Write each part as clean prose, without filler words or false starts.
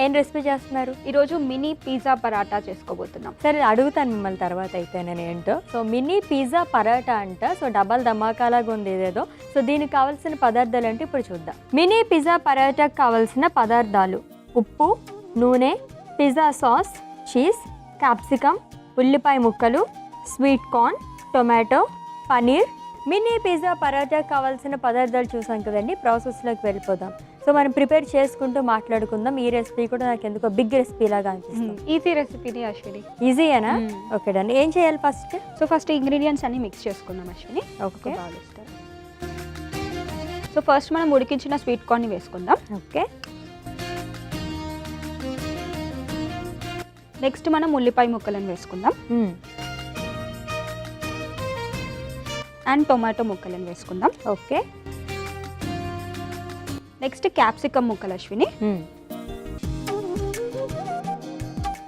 ఏం రెసిపీ చేస్తున్నారు? ఈరోజు మినీ పిజ్జా పరాటా చేసుకోబోతున్నాం. సరే అడుగుతాను మిమ్మల్ని తర్వాత అయితే నేను ఏంటో. సో మినీ పిజ్జా పరాటా అంట. సో డబల్ ధమాకాలాగా ఉంది ఇదేదో. సో దీనికి కావాల్సిన పదార్థాలు అంటే ఇప్పుడు చూద్దాం. మినీ పిజ్జా పరాటాకు కావాల్సిన పదార్థాలు: ఉప్పు, నూనె, పిజ్జా సాస్, చీజ్, క్యాప్సికమ్, ఉల్లిపాయ ముక్కలు, sweet corn, tomato, paneer. Mini pizza పరాటాకు కావాల్సిన పదార్థాలు చూసాం కదండి. ప్రాసెస్లోకి వెళ్ళిపోదాం. సో మనం ప్రిపేర్ చేసుకుంటూ మాట్లాడుకుందాం. ఈ రెసిపీ కూడా నాకు ఎందుకో బిగ్ రెసిపీ లాగా అనిపిస్తుంది. ఈజీ రెసిపీని అశ్విని. ఈజీయేనా? Okay done. ఏం చేయాలి ఫస్ట్? సో ఫస్ట్ ఇంగ్రీడియంట్స్ అన్ని మిక్స్ చేసుకుందాం అశ్విని. ఓకే. సో ఫస్ట్ మనం ఉడికించిన స్వీట్ కార్న్ వేసుకుందాం. ఓకే. నెక్స్ట్ మనం ఉల్లిపాయ ముక్కలను వేసుకుందాం. అండ్ టొమాటో ముక్కలను వేసుకుందాం. ఓకే. నెక్స్ట్ క్యాప్సికమ్ ముక్కలు అశ్విని.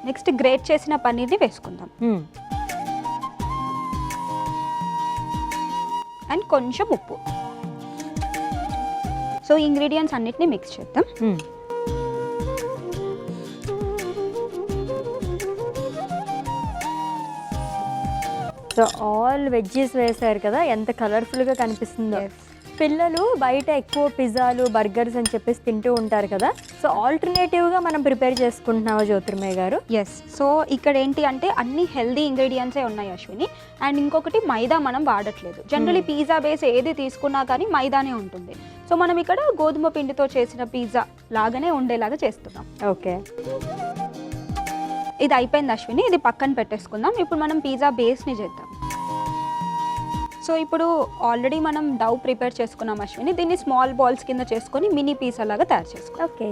నెక్స్ట్ గ్రేట్ చేసిన పన్నీర్ని వేసుకుందాం. అండ్ కొంచెం ఉప్పు. సో ఇంగ్రీడియంట్స్ అన్నిటిని మిక్స్ చేద్దాం. సో ఆల్ వెజ్జెస్ వేసారు కదా, ఎంత కలర్ఫుల్గా కనిపిస్తుందో. పిల్లలు బయట ఎక్కువ పిజ్జాలు, బర్గర్స్ అని చెప్పేసి తింటూ ఉంటారు కదా. సో ఆల్టర్నేటివ్గా మనం ప్రిపేర్ చేసుకుంటున్నావా జ్యోతిర్మయ్య గారు? ఎస్. సో ఇక్కడ ఏంటి అంటే అన్ని హెల్దీ ఇంగ్రీడియంట్సే ఉన్నాయి అశ్విని. అండ్ ఇంకొకటి మైదా మనం వాడట్లేదు. జనరలీ పిజ్జా బేస్ ఏది తీసుకున్నా కానీ మైదానే ఉంటుంది. సో మనం ఇక్కడ గోధుమ పిండితో చేసిన పిజ్జా లాగానే ఉండేలాగా చేస్తున్నాం. ఓకే. ఇది అయిపోయింది అశ్విని. ఇది పక్కన పెట్టేసుకుందాం. ఇప్పుడు మనం పిజ్జా బేస్ని చేద్దాం. సో ఇప్పుడు ఆల్రెడీ మనం డౌ ప్రిపేర్ చేసుకున్నాం అశ్విని. దీన్ని స్మాల్ బాల్స్ కింద చేసుకొని మినీ పిజ్జా లాగా తయారు చేసుకో. ఓకే.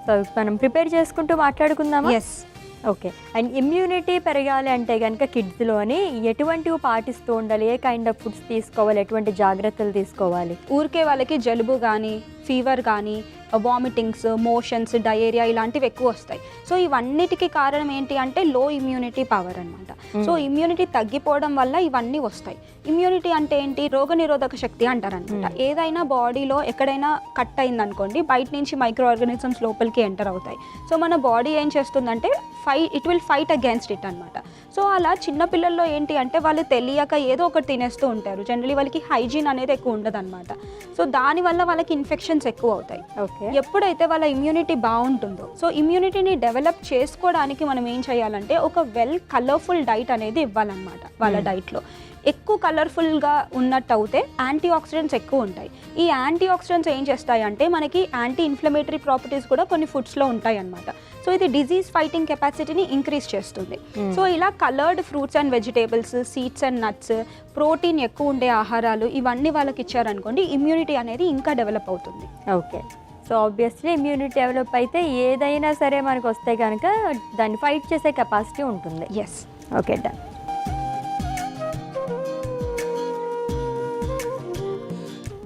సో మనం ప్రిపేర్ చేసుకుంటూ మాట్లాడుకుందామా? ఎస్. ఓకే. అండ్ ఇమ్యూనిటీ పెరగాలి అంటే కనుక కిడ్స్లోని ఎటువంటివి పాటిస్తూ ఉండాలి? ఏ కైండ్ ఆఫ్ ఫుడ్స్ తీసుకోవాలి? ఎటువంటి జాగ్రత్తలు తీసుకోవాలి? ఊరికే వాళ్ళకి జలుబు కానీ, ఫీవర్ కానీ, వామిటింగ్స్, మోషన్స్, డయేరియా ఇలాంటివి ఎక్కువ వస్తాయి. సో ఇవన్నిటికీ కారణం ఏంటి అంటే లో ఇమ్యూనిటీ పవర్ అనమాట. సో ఇమ్యూనిటీ తగ్గిపోవడం వల్ల ఇవన్నీ వస్తాయి. ఇమ్యూనిటీ అంటే ఏంటి? రోగనిరోధక శక్తి అంటారనమాట. ఏదైనా బాడీలో ఎక్కడైనా కట్ అయింది అనుకోండి, బయట నుంచి మైక్రో ఆర్గానిజమ్స్ లోపలికి ఎంటర్ అవుతాయి. సో మన బాడీ ఏం చేస్తుందంటే it will fight against it అనమాట. సో అలా చిన్నపిల్లల్లో ఏంటి అంటే వాళ్ళు తెలియక ఏదో ఒకటి తినేస్తూ ఉంటారు. జనరలీ వాళ్ళకి హైజీన్ అనేది ఎక్కువ ఉండదు అనమాట. సో దానివల్ల వాళ్ళకి ఇన్ఫెక్షన్స్ ఎక్కువ అవుతాయి. ఓకే. ఎప్పుడైతే వాళ్ళ ఇమ్యూనిటీ బాగుంటుందో, సో ఇమ్యూనిటీని డెవలప్ చేసుకోవడానికి మనం ఏం చేయాలంటే ఒక వెల్ కలర్ఫుల్ డైట్ అనేది ఇవ్వాలన్నమాట. వాళ్ళ డైట్లో ఎక్కువ కలర్ఫుల్గా ఉన్నట్టు అయితే యాంటీ ఆక్సిడెంట్స్ ఎక్కువ ఉంటాయి. ఈ యాంటీ ఆక్సిడెంట్స్ ఏం చేస్తాయి అంటే మనకి యాంటీ ఇన్ఫ్లమేటరీ ప్రాపర్టీస్ కూడా కొన్ని ఫుడ్స్లో ఉంటాయి అన్నమాట. సో ఇది డిజీజ్ ఫైటింగ్ కెపాసిటీని ఇంక్రీజ్ చేస్తుంది. సో ఇలా coloured fruits and vegetables, seeds and nuts, protein ఎక్కువ ఉండే ఆహారాలు ఇవన్నీ వాళ్ళకి ఇచ్చారనుకోండి, ఇమ్యూనిటీ అనేది ఇంకా డెవలప్ అవుతుంది. Okay. So obviously immunity develop అయితే ఏదైనా సరే మనకు వస్తే కనుక దాన్ని ఫైట్ చేసే కెపాసిటీ ఉంటుంది. ఎస్. Okay done.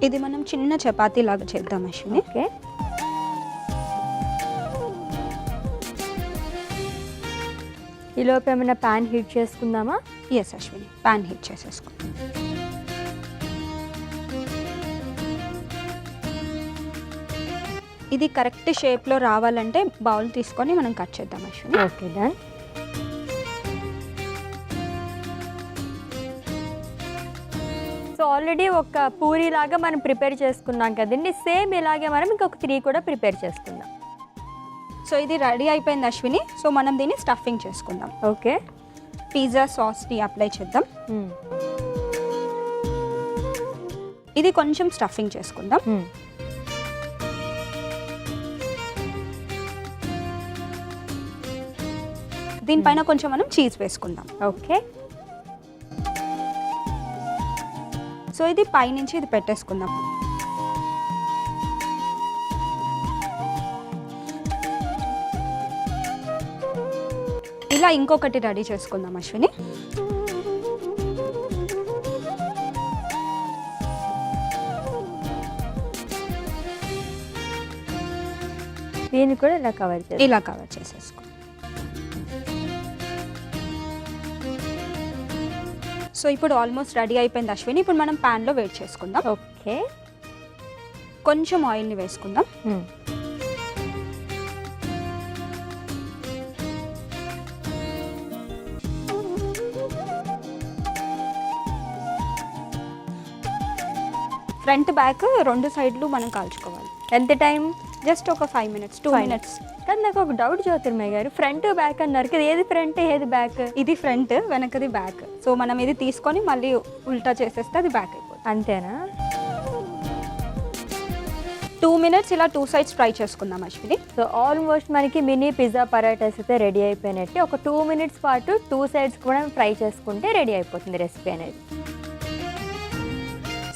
ఇది మనం చిన్న చపాతీ లాగా చేద్దాం అశ్విని. ఓకే. ఈలోపు ఏమైనా ప్యాన్ హీట్ చేసుకుందామా? ఎస్ అశ్విని, ప్యాన్ హీట్ చేసేసుకుందాం. ఇది కరెక్ట్ షేప్లో రావాలంటే బౌల్ తీసుకొని మనం కట్ చేద్దాం Ashwini. Okay done. So already ఒక పూరి లాగా మనం ప్రిపేర్ చేసుకున్నాం కదండి. సేమ్ ఇలాగే మనం ఇంకొక 3 కూడా ప్రిపేర్ చేసుకుందాం. సో ఇది రెడీ అయిపోయింది అశ్విని. సో మనం దీన్ని స్టఫింగ్ చేసుకుందాం. ఓకే. పిజ్జా సాస్ని అప్లై చేద్దాం. ఇది కొంచెం స్టఫింగ్ చేసుకుందాం. దీనిపైన కొంచెం మనం చీజ్ వేసుకుందాం. ఓకే. సో ఇది పైనుంచి ఇది పెట్టేసుకుందాం. ఇలా ఇంకొకటి రెడీ చేసుకుందాం అశ్విని. దీన్ని కూడా ఇలా కవర్ చేసి ఇలా కవర్ చేసేసుకో. సో ఇప్పుడు ఆల్మోస్ట్ రెడీ అయిపోయింది అశ్విని. ఇప్పుడు మనం ప్యాన్లో వేడి చేసుకుందాం. ఓకే. కొంచెం ఆయిల్ని వేసుకుందాం. ఫ్రంట్ బ్యాక్ 2 సైడ్లు మనం కాల్చుకోవాలి. ఎంత టైం? జస్ట్ ఒక 5 minutes 2 minutes. కానీ నాకు ఒక డౌట్ జ్యోతిర్మయ్య గారు, ఫ్రంట్ బ్యాక్ అన్నారు కదా, ఏది ఫ్రంట్ ఏది బ్యాక్? ఇది ఫ్రంట్, వెనకది బ్యాక్. సో మనం ఇది తీసుకొని మళ్ళీ ఉల్టా చేసేస్తే అది బ్యాక్ అయిపోతుంది. అంతేనా? 2 minutes ఇలా 2 sides ఫ్రై చేసుకుందాం అశ్విని. సో ఆల్మోస్ట్ మనకి మినీ పిజ్జా పరాటాస్ అయితే రెడీ అయిపోయినట్టే. ఒక 2 minutes పాటు 2 sides కూడా ఫ్రై చేసుకుంటే రెడీ అయిపోతుంది రెసిపీ అనేది.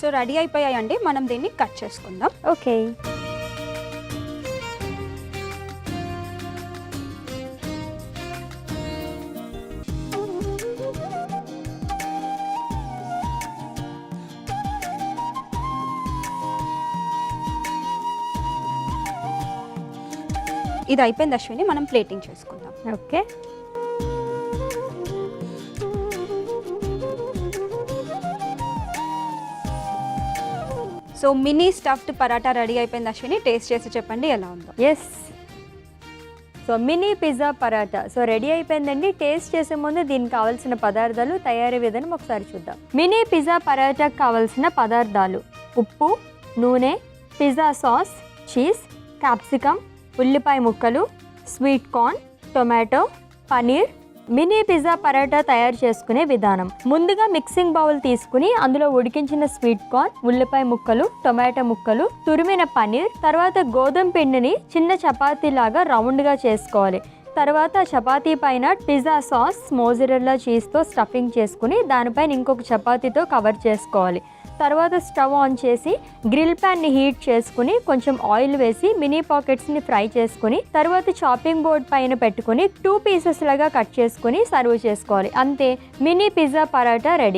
సో రెడీ అయిపోయాయండి. మనం దీన్ని కట్ చేసుకుందాం. ఓకే. ఇది అయిపోయింది అశ్విని. మనం ప్లేటింగ్ చేసుకుందాం. Okay. So mini stuffed paratha ready అయిపోయింది అశ్విని. టేస్ట్ చేసి చెప్పండి ఎలా ఉందో. Yes. So mini pizza paratha so ready అయిపోయిందండి. టేస్ట్ చేసే ముందు దీనికి కావాల్సిన పదార్థాలు, తయారీ విధానం ఒకసారి చూద్దాం. మినీ పిజ్జా పరాటాకు కావాల్సిన పదార్థాలు: ఉప్పు, నూనె, పిజ్జా సాస్, చీజ్, క్యాప్సికమ్, ఉల్లిపాయ ముక్కలు, sweet corn, tomato, paneer. Mini pizza paratha తయారు చేసుకునే విధానం: ముందుగా మిక్సింగ్ బౌల్ తీసుకుని అందులో ఉడికించిన స్వీట్ కార్న్, ఉల్లిపాయ ముక్కలు, టొమాటో ముక్కలు, తురిమిన పనీర్, తర్వాత గోధుమ పిండిని చిన్న చపాతీ లాగా రౌండ్గా చేసుకోవాలి. తర్వాత చపాతీ పైన పిజ్జా సాస్, మోజరెల్లా చీజ్తో స్టఫింగ్ చేసుకుని దానిపైన ఇంకొక చపాతీతో కవర్ చేసుకోవాలి. తర్వాత స్టవ్ ఆన్ చేసి గ్రిల్ ప్యాన్ని హీట్ చేసుకుని కొంచెం ఆయిల్ వేసి మినీ పాకెట్స్ని ఫ్రై చేసుకుని తర్వాత చాపింగ్ బోర్డ్ పైన పెట్టుకుని 2 pieces లాగా కట్ చేసుకుని సర్వ్ చేసుకోవాలి. అంతే, మినీ పిజ్జా పరాటా రెడీ.